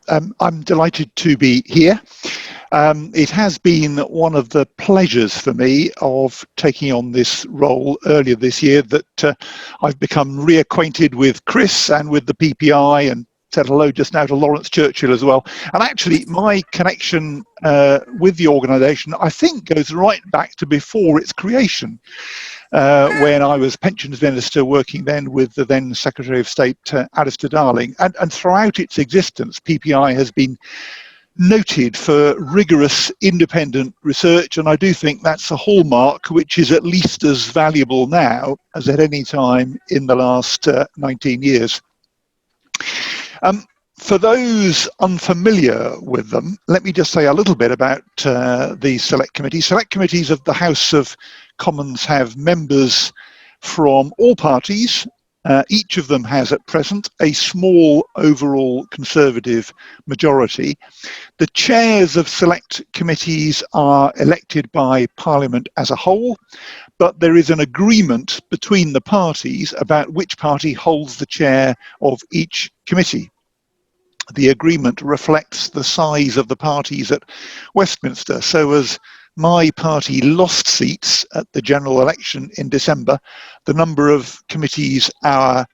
I'm delighted to be here. It has been one of the pleasures for me of taking on this role earlier this year that I've become reacquainted with Chris and with the PPI, and said hello just now to Lawrence Churchill as well. And actually my connection with the organisation, I think, goes right back to before its creation, when I was pensions minister, working then with the then Secretary of State, Alistair Darling. And throughout its existence, PPI has been noted for rigorous independent research, and I do think that's a hallmark which is at least as valuable now as at any time in the last 19 years. For those unfamiliar with them, let me just say a little bit about the select committee. Select committees of the House of Commons have members from all parties. Each of them has at present a small overall Conservative majority. The chairs of select committees are elected by Parliament as a whole, but there is an agreement between the parties about which party holds the chair of each committee. The agreement reflects the size of the parties at Westminster. So as my party lost seats at the general election in December, the number of committees our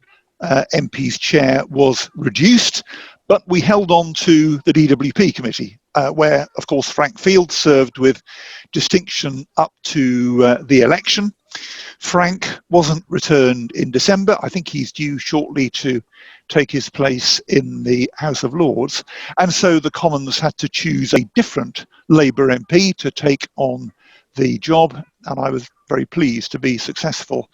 MPs chair was reduced, but we held on to the DWP committee, where, of course, Frank Field served with distinction up to the election. Frank wasn't returned in December. I think he's due shortly to take his place in the House of Lords. And so the Commons had to choose a different Labour MP to take on the job. And I was very pleased to be successful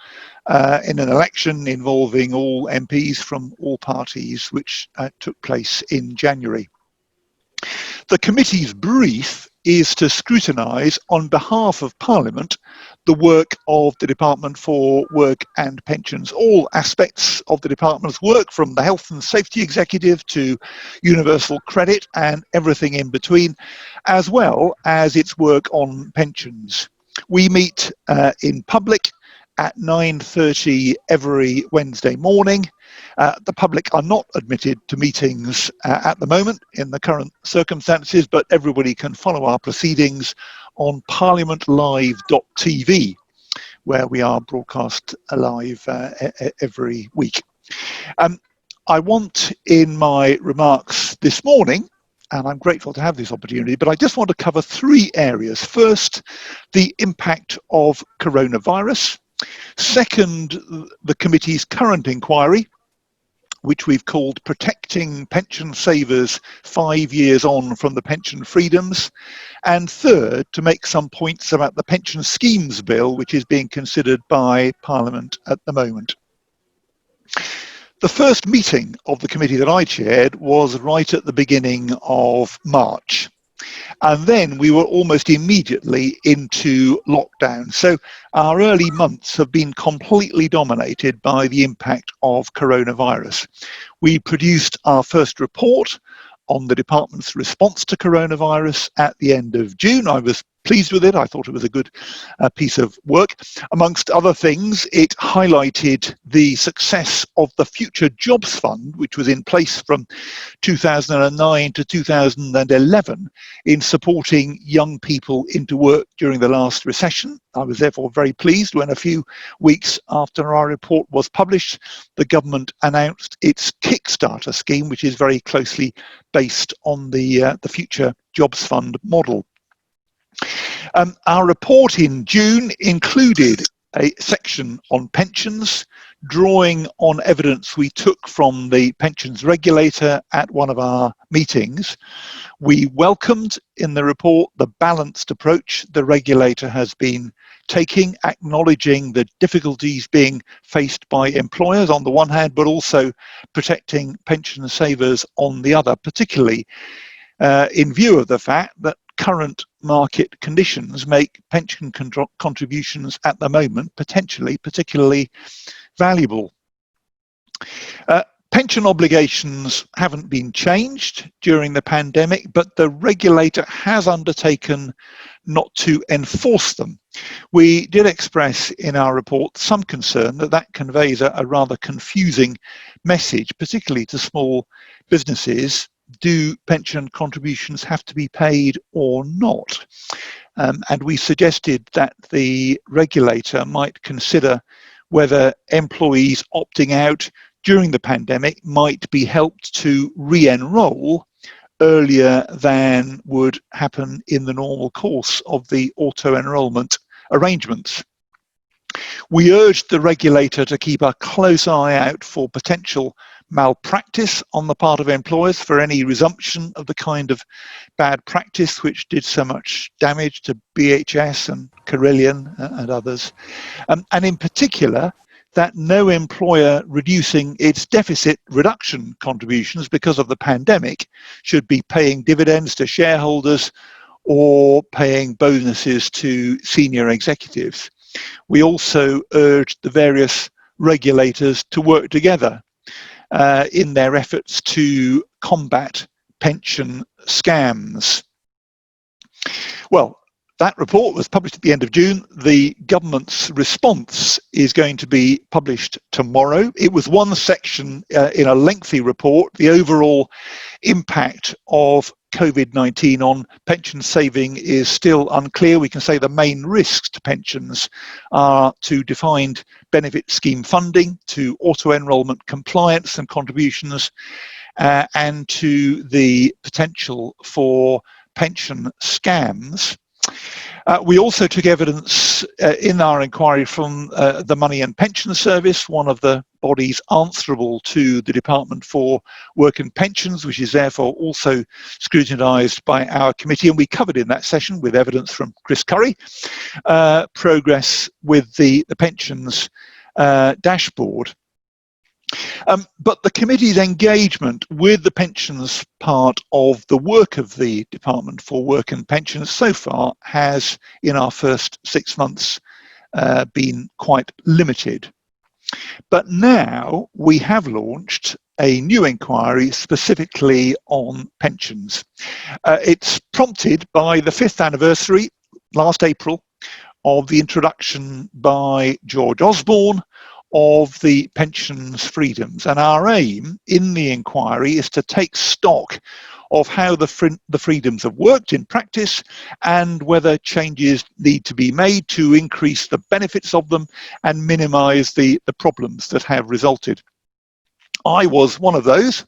in an election involving all MPs from all parties, which took place in January. The committee's brief is to scrutinise on behalf of Parliament the work of the Department for Work and Pensions, all aspects of the department's work, from the Health and Safety Executive to Universal Credit and everything in between, as well as its work on pensions. We meet in public at 9:30 every Wednesday morning. The public are not admitted to meetings at the moment in the current circumstances, but everybody can follow our proceedings on parliamentlive.tv, where we are broadcast live every week. I want in my remarks this morning, and I'm grateful to have this opportunity, but I just want to cover three areas. First, the impact of coronavirus. Second, the committee's current inquiry, which we've called Protecting Pension Savers 5 years on from the Pension Freedoms. And third, to make some points about the Pension Schemes Bill, which is being considered by Parliament at the moment. The first meeting of the committee that I chaired was right at the beginning of March. And then we were almost immediately into lockdown. So our early months have been completely dominated by the impact of coronavirus. We produced our first report on the department's response to coronavirus at the end of June. I was pleased with it. I thought it was a good piece of work. Amongst other things, it highlighted the success of the Future Jobs Fund, which was in place from 2009 to 2011 in supporting young people into work during the last recession. I was therefore very pleased when a few weeks after our report was published, the government announced its Kickstarter scheme, which is very closely based on the Future Jobs Fund model. Our report in June included a section on pensions, drawing on evidence we took from the pensions regulator at one of our meetings. We welcomed in the report the balanced approach the regulator has been taking, acknowledging the difficulties being faced by employers on the one hand, but also protecting pension savers on the other, particularly in view of the fact that current market conditions make pension contributions at the moment potentially particularly valuable. Pension obligations haven't been changed during the pandemic, but the regulator has undertaken not to enforce them. We did express in our report some concern that that conveys a rather confusing message, particularly to small businesses, do pension contributions have to be paid or not? And we suggested that the regulator might consider whether employees opting out during the pandemic might be helped to re-enroll earlier than would happen in the normal course of the auto-enrolment arrangements. We urged the regulator to keep a close eye out for potential malpractice on the part of employers, for any resumption of the kind of bad practice which did so much damage to BHS and Carillion and others. And in particular, that no employer reducing its deficit reduction contributions because of the pandemic should be paying dividends to shareholders or paying bonuses to senior executives. We also urged the various regulators to work together in their efforts to combat pension scams. Well, that report was published at the end of June. The government's response is going to be published tomorrow. It was one section in a lengthy report. The overall impact of COVID-19 on pension saving is still unclear. We can say the main risks to pensions are to defined benefit scheme funding, to auto-enrolment compliance and contributions, and to the potential for pension scams. We also took evidence in our inquiry from the Money and Pension Service, one of the bodies answerable to the Department for Work and Pensions, which is therefore also scrutinised by our committee. And we covered in that session, with evidence from Chris Curry, progress with the pensions dashboard. But the committee's engagement with the pensions part of the work of the Department for Work and Pensions so far has, in our first 6 months, been quite limited. But now we have launched a new inquiry specifically on pensions. It's prompted by the 5th anniversary, last April, of the introduction by George Osborne of the pensions freedoms. And our aim in the inquiry is to take stock of how the freedoms have worked in practice and whether changes need to be made to increase the benefits of them and minimise the problems that have resulted. I was one of those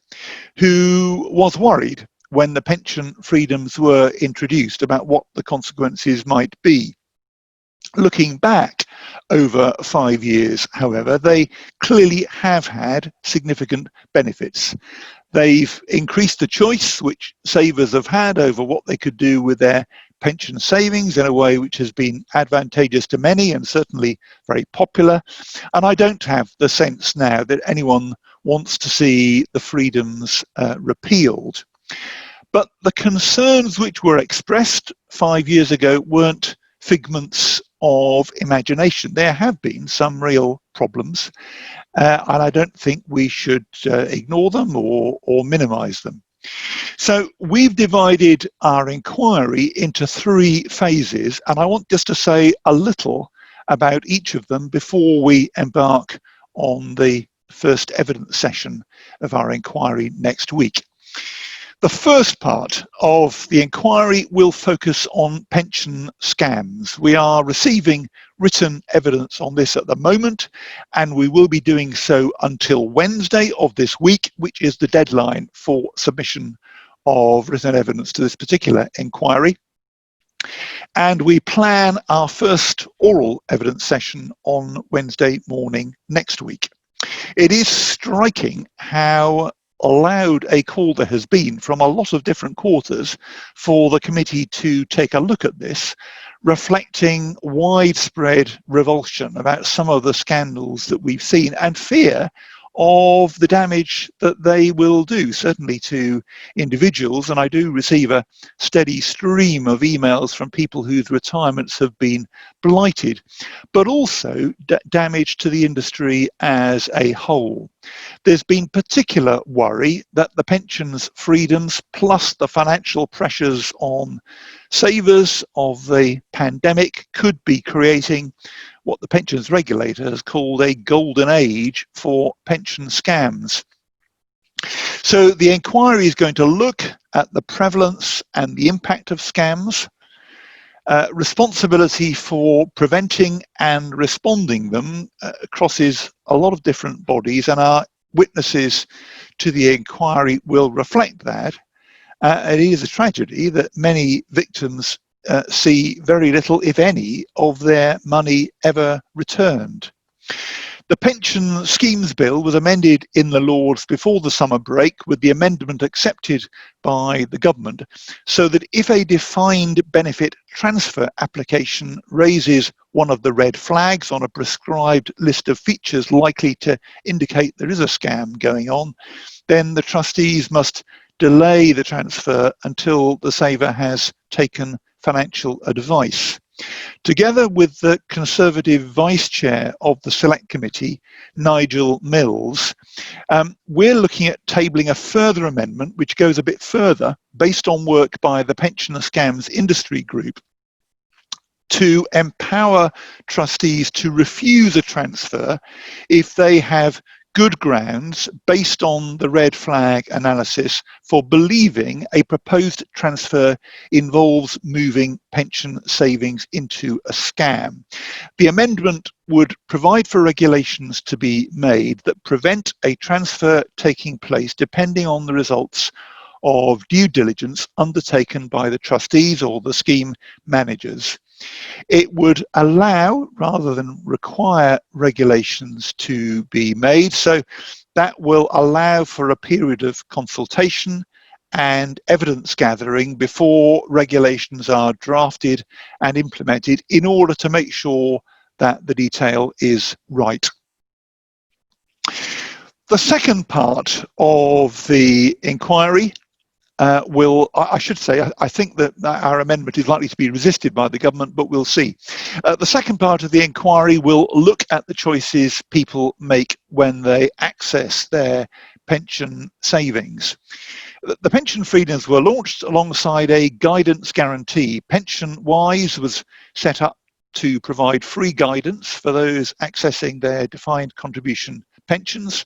who was worried when the pension freedoms were introduced about what the consequences might be. Looking back over 5 years, however, they clearly have had significant benefits. They've increased the choice which savers have had over what they could do with their pension savings in a way which has been advantageous to many and certainly very popular. And I don't have the sense now that anyone wants to see the freedoms repealed. But the concerns which were expressed 5 years ago weren't figments of imagination. There have been some real problems, and I don't think we should ignore them or minimize them. So we've divided our inquiry into 3 phases, and I want just to say a little about each of them before we embark on the first evidence session of our inquiry next week. The first part of the inquiry will focus on pension scams. We are receiving written evidence on this at the moment, and we will be doing so until Wednesday of this week, which is the deadline for submission of written evidence to this particular inquiry. And we plan our first oral evidence session on Wednesday morning next week. It is striking how loud a call there has been from a lot of different quarters for the committee to take a look at this, reflecting widespread revulsion about some of the scandals that we've seen and fear of the damage that they will do, certainly to individuals. And I do receive a steady stream of emails from people whose retirements have been blighted, but also damage to the industry as a whole. There's been particular worry that the pensions freedoms plus the financial pressures on savers of the pandemic could be creating what the pensions regulator has called a golden age for pension scams. So the inquiry is going to look at the prevalence and the impact of scams, responsibility for preventing and responding them crosses a lot of different bodies, and our witnesses to the inquiry will reflect that. It is a tragedy that many victims see very little, if any, of their money ever returned. The Pension Schemes Bill was amended in the Lords before the summer break, with the amendment accepted by the government, so that if a defined benefit transfer application raises one of the red flags on a prescribed list of features likely to indicate there is a scam going on, then the trustees must delay the transfer until the saver has taken financial advice. Together with the Conservative Vice Chair of the Select Committee, Nigel Mills, we're looking at tabling a further amendment which goes a bit further, based on work by the Pensioner Scams Industry Group, to empower trustees to refuse a transfer if they have good grounds, based on the red flag analysis, for believing a proposed transfer involves moving pension savings into a scam. The amendment would provide for regulations to be made that prevent a transfer taking place depending on the results of due diligence undertaken by the trustees or the scheme managers. It would allow, rather than require, regulations to be made. So that will allow for a period of consultation and evidence gathering before regulations are drafted and implemented, in order to make sure that the detail is right. The second part of the inquiry I should say, I think that our amendment is likely to be resisted by the government, but we'll see. The second part of the inquiry will look at the choices people make when they access their pension savings. The pension freedoms were launched alongside a guidance guarantee. PensionWise was set up to provide free guidance for those accessing their defined contribution pensions.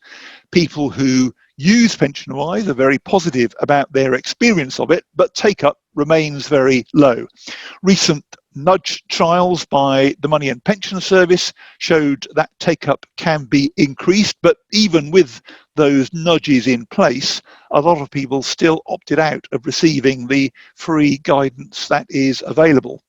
People who use PensionWise are very positive about their experience of it, but take-up remains very low. Recent nudge trials by the Money and Pension Service showed that take-up can be increased, but even with those nudges in place, a lot of people still opted out of receiving the free guidance that is available.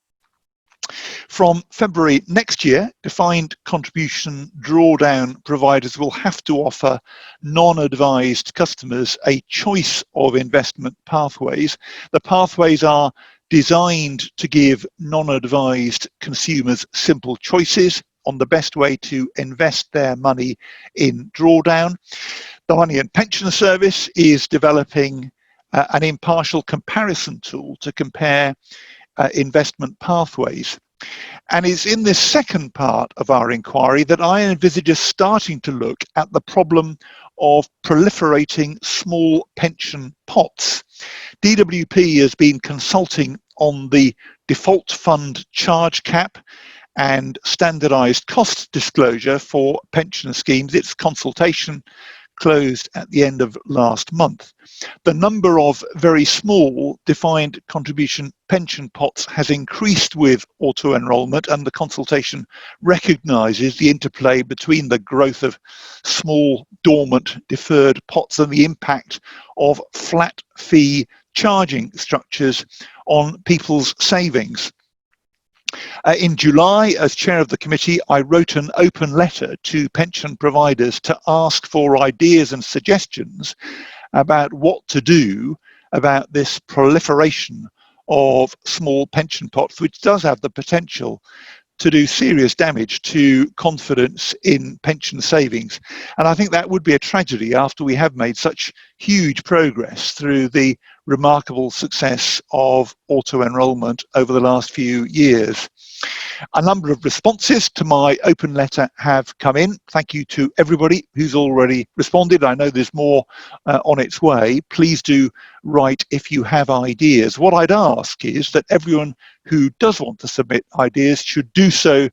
From February next year, defined contribution drawdown providers will have to offer non-advised customers a choice of investment pathways. The pathways are designed to give non-advised consumers simple choices on the best way to invest their money in drawdown. The Money and Pension Service is developing an impartial comparison tool to compare investment pathways. And it's in this second part of our inquiry that I envisage us starting to look at the problem of proliferating small pension pots. DWP has been consulting on the default fund charge cap and standardised cost disclosure for pension schemes. Its consultation closed at the end of last month. The number of very small defined contribution pension pots has increased with auto-enrolment, and the consultation recognises the interplay between the growth of small dormant deferred pots and the impact of flat fee charging structures on people's savings. In July, as chair of the committee, I wrote an open letter to pension providers to ask for ideas and suggestions about what to do about this proliferation of small pension pots, which does have the potential to do serious damage to confidence in pension savings. And I think that would be a tragedy after we have made such huge progress through the remarkable success of auto-enrolment over the last few years. A number of responses to my open letter have come in. Thank you to everybody who's already responded. I know there's more on its way. Please do write if you have ideas. What I'd ask is that everyone who does want to submit ideas should do so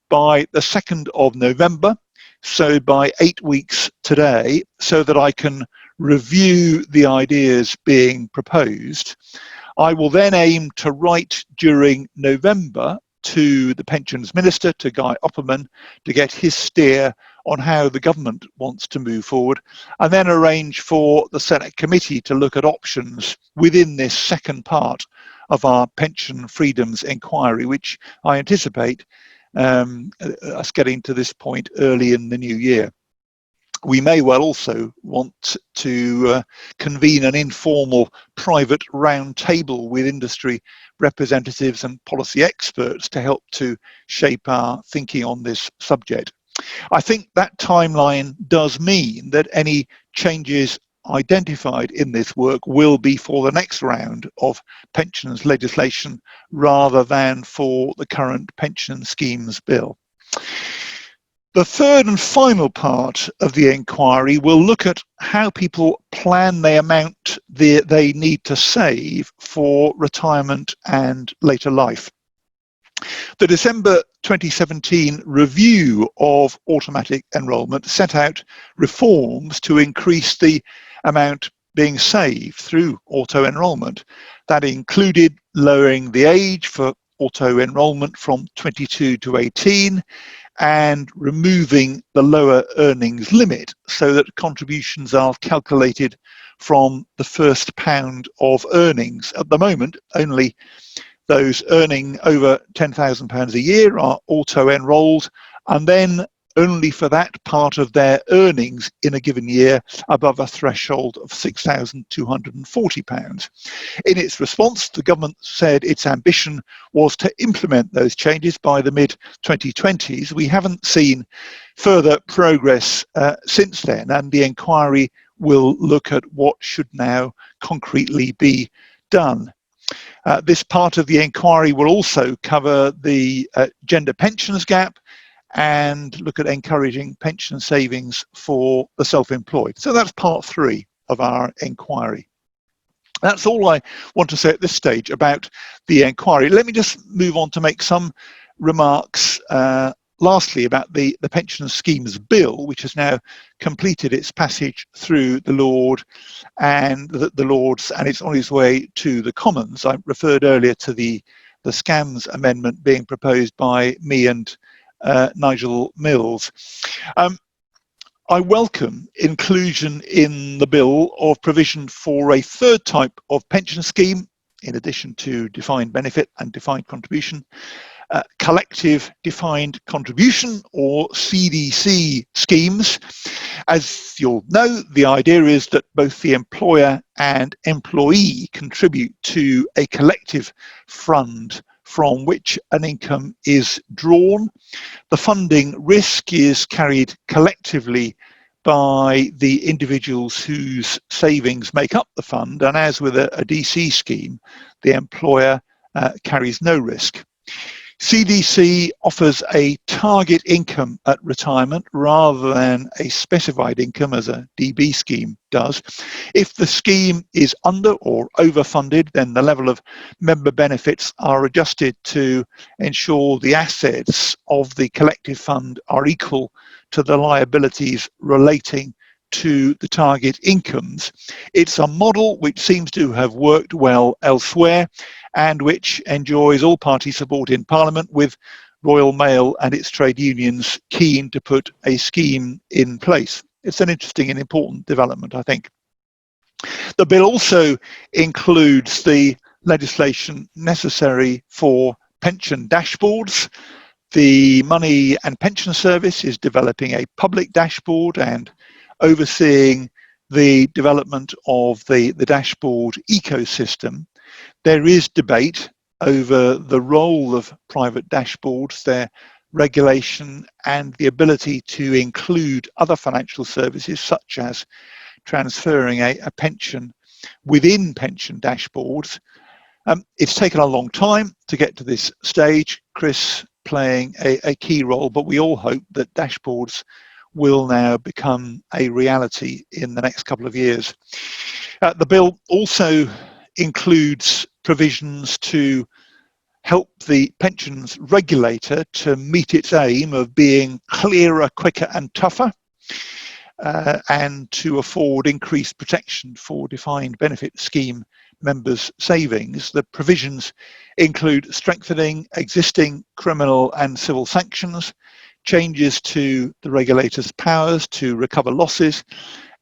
by the 2nd of November, so by 8 weeks today, so that I can review the ideas being proposed. I will then aim to write during November to the Pensions Minister, to Guy Opperman, to get his steer on how the government wants to move forward, and then arrange for the Senate committee to look at options within this second part of our pension freedoms inquiry, which I anticipate us getting to this point early in the new year. We may well also want to convene an informal private round table with industry representatives and policy experts to help to shape our thinking on this subject. I think that timeline does mean that any changes identified in this work will be for the next round of pensions legislation rather than for the current pension schemes bill. The third and final part of the inquiry will look at how people plan the amount they need to save for retirement and later life. The December 2017 review of automatic enrolment set out reforms to increase the amount being saved through auto-enrolment. That included lowering the age for auto-enrolment from 22 to 18 and removing the lower earnings limit so that contributions are calculated from the first pound of earnings. At the moment, only those earning over £10,000 a year are auto-enrolled, and then only for that part of their earnings in a given year above a threshold of £6,240. In its response, the government said its ambition was to implement those changes by the mid-2020s. We haven't seen further progress since then, and the inquiry will look at what should now concretely be done. This part of the inquiry will also cover the gender pensions gap and look at encouraging pension savings for the self-employed. So that's part 3 of our inquiry. That's all I want to say at this stage about the inquiry. Let me just move on to make some remarks lastly about the pension schemes bill, which has now completed its passage through the Lords and it's on its way to the Commons. I referred earlier to the scams amendment being proposed by me and Nigel Mills. I welcome inclusion in the bill of provision for a third type of pension scheme, in addition to defined benefit and defined contribution, collective defined contribution or CDC schemes. As you'll know, the idea is that both the employer and employee contribute to a collective fund from which an income is drawn. The funding risk is carried collectively by the individuals whose savings make up the fund, and as with a DC scheme, the employer carries no risk. CDC offers a target income at retirement rather than a specified income as a DB scheme does. If the scheme is under or overfunded, then the level of member benefits are adjusted to ensure the assets of the collective fund are equal to the liabilities relating to the target incomes. It's a model which seems to have worked well elsewhere and which enjoys all party support in Parliament, with Royal Mail and its trade unions keen to put a scheme in place. It's an interesting and important development, I think. The bill also includes the legislation necessary for pension dashboards. The Money and Pension Service is developing a public dashboard and overseeing the development of the dashboard ecosystem. There is debate over the role of private dashboards, their regulation, and the ability to include other financial services such as transferring a pension within pension dashboards. It's taken a long time to get to this stage, Chris playing a key role, but we all hope that dashboards will now become a reality in the next couple of years. The bill also includes provisions to help the pensions regulator to meet its aim of being clearer, quicker and tougher. and to afford increased protection for defined benefit scheme members' savings. The provisions include strengthening existing criminal and civil sanctions, changes to the regulator's powers to recover losses,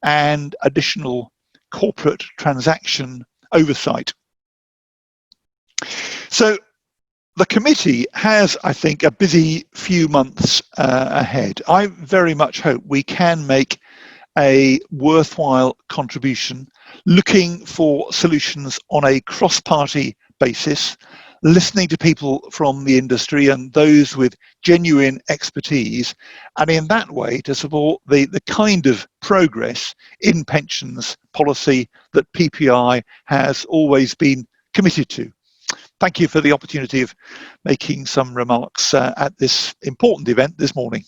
and additional corporate transaction oversight. So the committee has, I think, a busy few months ahead. I very much hope we can make a worthwhile contribution, looking for solutions on a cross-party basis, listening to people from the industry and those with genuine expertise, and in that way to support the kind of progress in pensions policy that PPI has always been committed to. Thank you for the opportunity of making some remarks at this important event this morning.